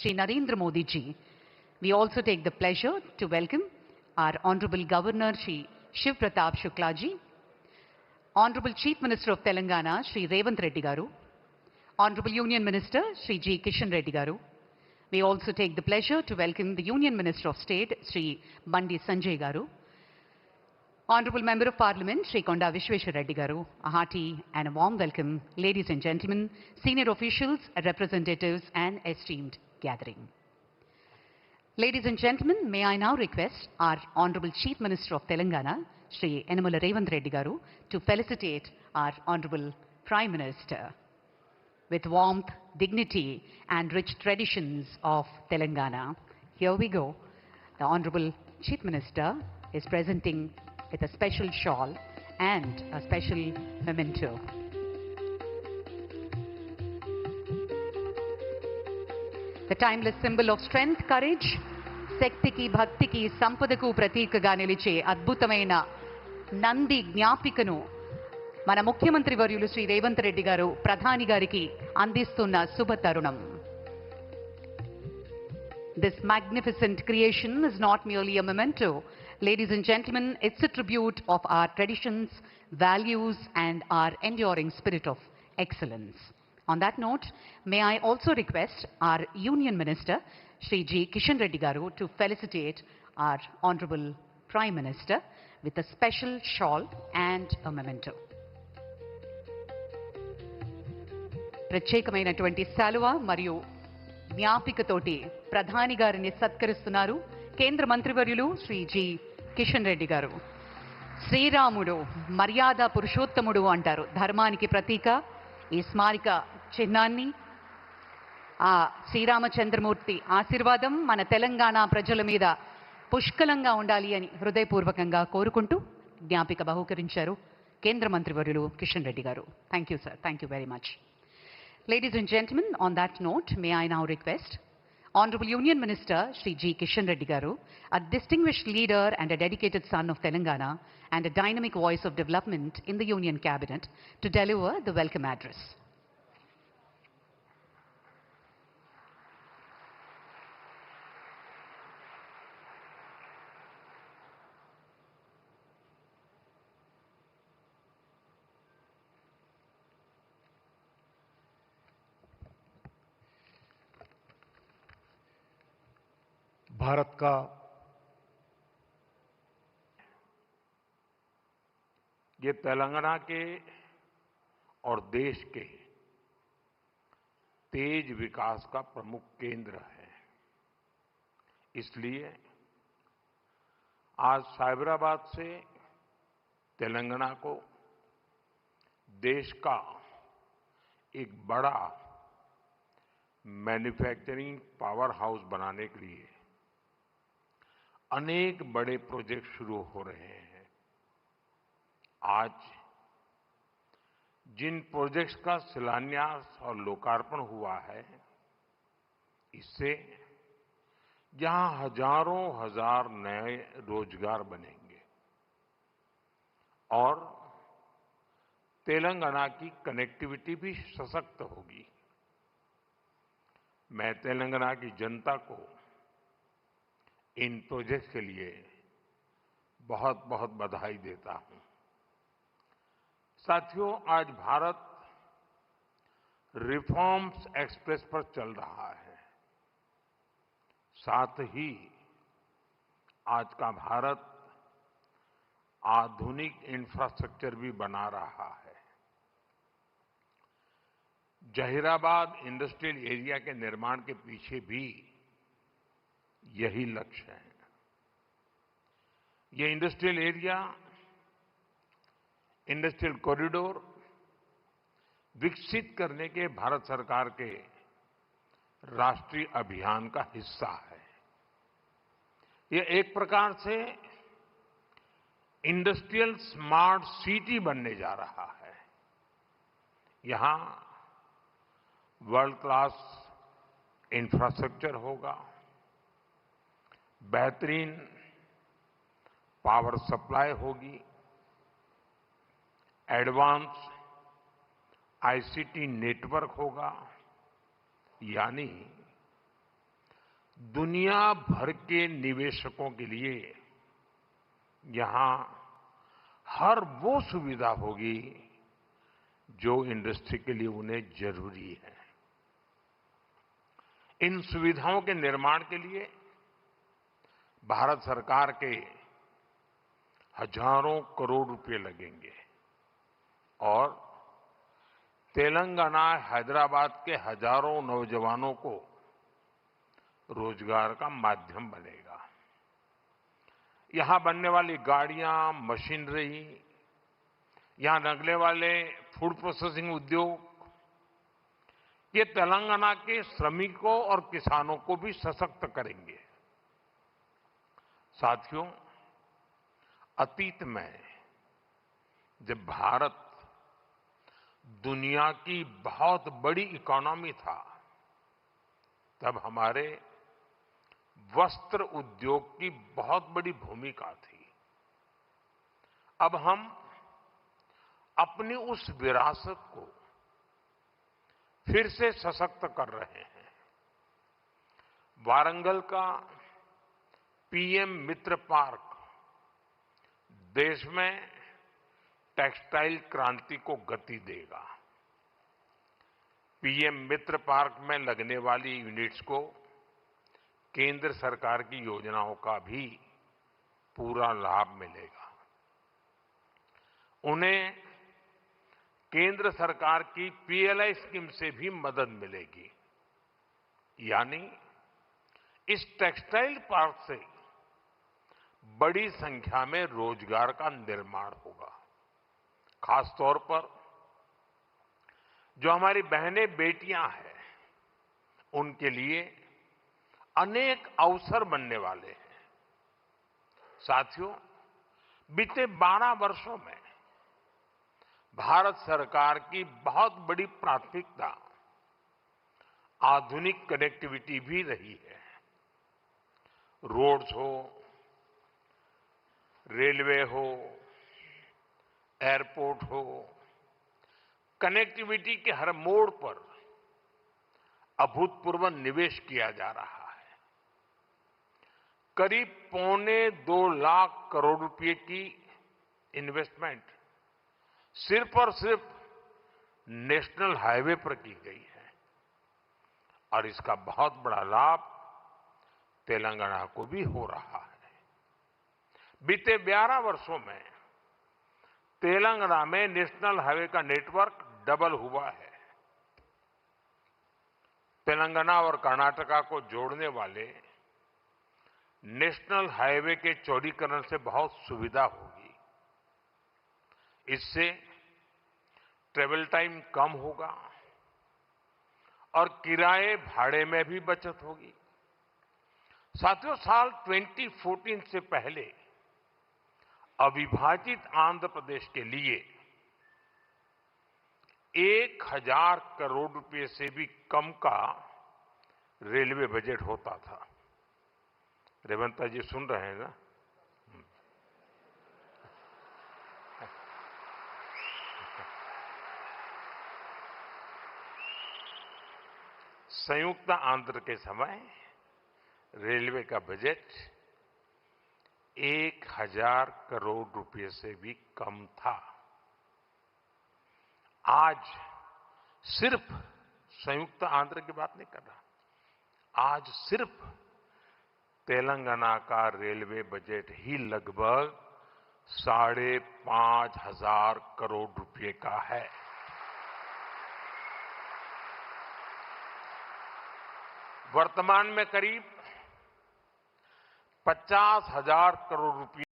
Shri Narendra Modi ji. We also take the pleasure to welcome our Honorable Governor Shri Shiv Pratap Shukla ji, Honorable Chief Minister of Telangana Shri Revanth Reddy Garu, Honorable Union Minister Shri G. Kishan Reddy Garu. We also take the pleasure to welcome the Union Minister of State Shri Bandi Sanjay Garu, Honorable Member of Parliament Shri Konda Vishweshwar Reddy Garu. A hearty and a warm welcome, ladies and gentlemen, senior officials, representatives and esteemed gathering. Ladies and gentlemen, may I now request our Honorable Chief Minister of Telangana, Shri Yennamala Revanth Reddy Garu, to felicitate our Honorable Prime Minister with warmth, dignity and rich traditions of Telangana. Here we go. The Honorable Chief Minister is presenting with a special shawl and a special memento. The timeless symbol of strength, courage, శక్తికి భక్తికి సంపదకు ప్రతీకగా నిలిచే అద్భుతమైన నంది జ్ఞాపికను మన ముఖ్యమంత్రి వర్యులు శ్రీ రేవంత్ రెడ్డి గారు ప్రధాని గారికి అందిస్తున్న శుభ తరుణం. This magnificent creation is not merely a memento. Ladies and gentlemen, it's a tribute of our traditions, values and our enduring spirit of excellence. On that note, may I also request our Union Minister, Shri G. Kishan Reddy Garu, to felicitate our Honorable Prime Minister with a special shawl and a memento. ప్రత్యేకమైనటువంటి శాలువా మరియు జ్ఞాపికతోటి ప్రధాని గారిని సత్కరిస్తున్నారు కేంద్ర మంత్రివర్యులు Shri G Kishan Reddy గారు. శ్రీరాముడు మర్యాద పురుషోత్తముడు అంటారు. ధర్మానికి ప్రతీక ఈ స్మారక చిహ్నాన్ని ఆ శ్రీరామచంద్రమూర్తి ఆశీర్వాదం మన తెలంగాణ ప్రజల మీద పుష్కలంగా ఉండాలి అని హృదయపూర్వకంగా కోరుకుంటూ జ్ఞాపిక బహూకరించారు కేంద్ర మంత్రివర్యులు కిషన్ రెడ్డి గారు. Thank you sir. Thank you very much. Ladies and gentlemen, on that note, may I now request Honorable Union Minister Shri G. Kishan Reddy Garu, a distinguished leader and a dedicated son of Telangana and a dynamic voice of development in the Union Cabinet, to deliver the welcome address. Bharat का ये तेलंगाना के और देश के तेज विकास का प्रमुख केंद्र है. इसलिए आज साइबराबाद से तेलंगाना को देश का एक बड़ा मैन्युफैक्चरिंग पावर हाउस बनाने के लिए अनेक बड़े प्रोजेक्ट शुरू हो रहे हैं. आज जिन प्रोजेक्ट्स का शिलान्यास और लोकार्पण हुआ है, इससे यहां हजारों हजार नए रोजगार बनेंगे और तेलंगाना की कनेक्टिविटी भी सशक्त होगी. मैं तेलंगाना की जनता को इन प्रोजेक्ट्स के लिए बहुत बहुत बधाई देता हूं. साथियों, आज भारत रिफॉर्म्स एक्सप्रेस पर चल रहा है. साथ ही आज का भारत आधुनिक इंफ्रास्ट्रक्चर भी बना रहा है. जहीराबाद इंडस्ट्रियल एरिया के निर्माण के पीछे भी यही लक्ष्य है. ये इंडस्ट्रियल एरिया, इंडस्ट्रियल कॉरिडोर विकसित करने के भारत सरकार के राष्ट्रीय अभियान का हिस्सा है. ये एक प्रकार से इंडस्ट्रियल स्मार्ट सिटी बनने जा रहा है. यहां वर्ल्ड क्लास इंफ्रास्ट्रक्चर होगा, बेहतरीन पावर सप्लाई होगी, एडवांस आईसीटी नेटवर्क होगा, यानी दुनिया भर के निवेशकों के लिए यहां हर वो सुविधा होगी जो इंडस्ट्री के लिए उन्हें जरूरी है। इन सुविधाओं के निर्माण के लिए भारत सरकार के हजारों करोड़ रुपए लगेंगे और तेलंगाना, हैदराबाद के हजारों नौजवानों को रोजगार का माध्यम बनेगा। यहां बनने वाली गाड़ियां, मशीनरी, यहां लगने वाले फूड प्रोसेसिंग उद्योग, ये तेलंगाना के श्रमिकों और किसानों को भी सशक्त करेंगे। साथियों, अतीत में जब भारत दुनिया की बहुत बड़ी इकोनॉमी था, तब हमारे वस्त्र उद्योग की बहुत बड़ी भूमिका थी। अब हम अपनी उस विरासत को फिर से सशक्त कर रहे हैं। वारंगल का पीएम मित्र पार्क देश में टेक्सटाइल क्रांति को गति देगा। पीएम मित्र पार्क में लगने वाली यूनिट्स को केंद्र सरकार की योजनाओं का भी पूरा लाभ मिलेगा। उन्हें केंद्र सरकार की पीएलआई स्कीम से भी मदद मिलेगी। यानी इस टेक्सटाइल पार्क से बड़ी संख्या में रोजगार का निर्माण होगा। खासतौर पर जो हमारी बहनें, बेटियां हैं, उनके लिए अनेक अवसर बनने वाले हैं। साथियों, बीते 12 वर्षों में भारत सरकार की बहुत बड़ी प्राथमिकता आधुनिक कनेक्टिविटी भी रही है। रोड्स हो, रेलवे हो, एयरपोर्ट हो, कनेक्टिविटी के हर मोड़ पर अभूतपूर्व निवेश किया जा रहा है। करीब 2.25 लाख करोड़ रुपए की इन्वेस्टमेंट सिर्फ और सिर्फ नेशनल हाईवे पर की गई है और इसका बहुत बड़ा लाभ तेलंगाना को भी हो रहा है। बीते 12 वर्षों में तेलंगाना में नेशनल हाईवे का नेटवर्क डबल हुआ है। तेलंगाना और कर्नाटका को जोड़ने वाले नेशनल हाईवे के चौड़ीकरण से बहुत सुविधा होगी। इससे ट्रेवल टाइम कम होगा और किराए भाड़े में भी बचत होगी। साथियों, साल 2014 से पहले अविभाजित आंध्र प्रदेश के लिए 1000 करोड़ रुपए से भी कम का रेलवे बजट होता था। रेवंता जी सुन रहे हैं ना? संयुक्त आंध्र के समय रेलवे का बजट 1000 करोड़ रुपए से भी कम था। आज सिर्फ संयुक्त आंध्र की बात नहीं कर रहा, आज सिर्फ तेलंगाना का रेलवे बजट ही लगभग 5,500 करोड़ रुपए का है। वर्तमान में करीब 50,000 करोड़ रुपए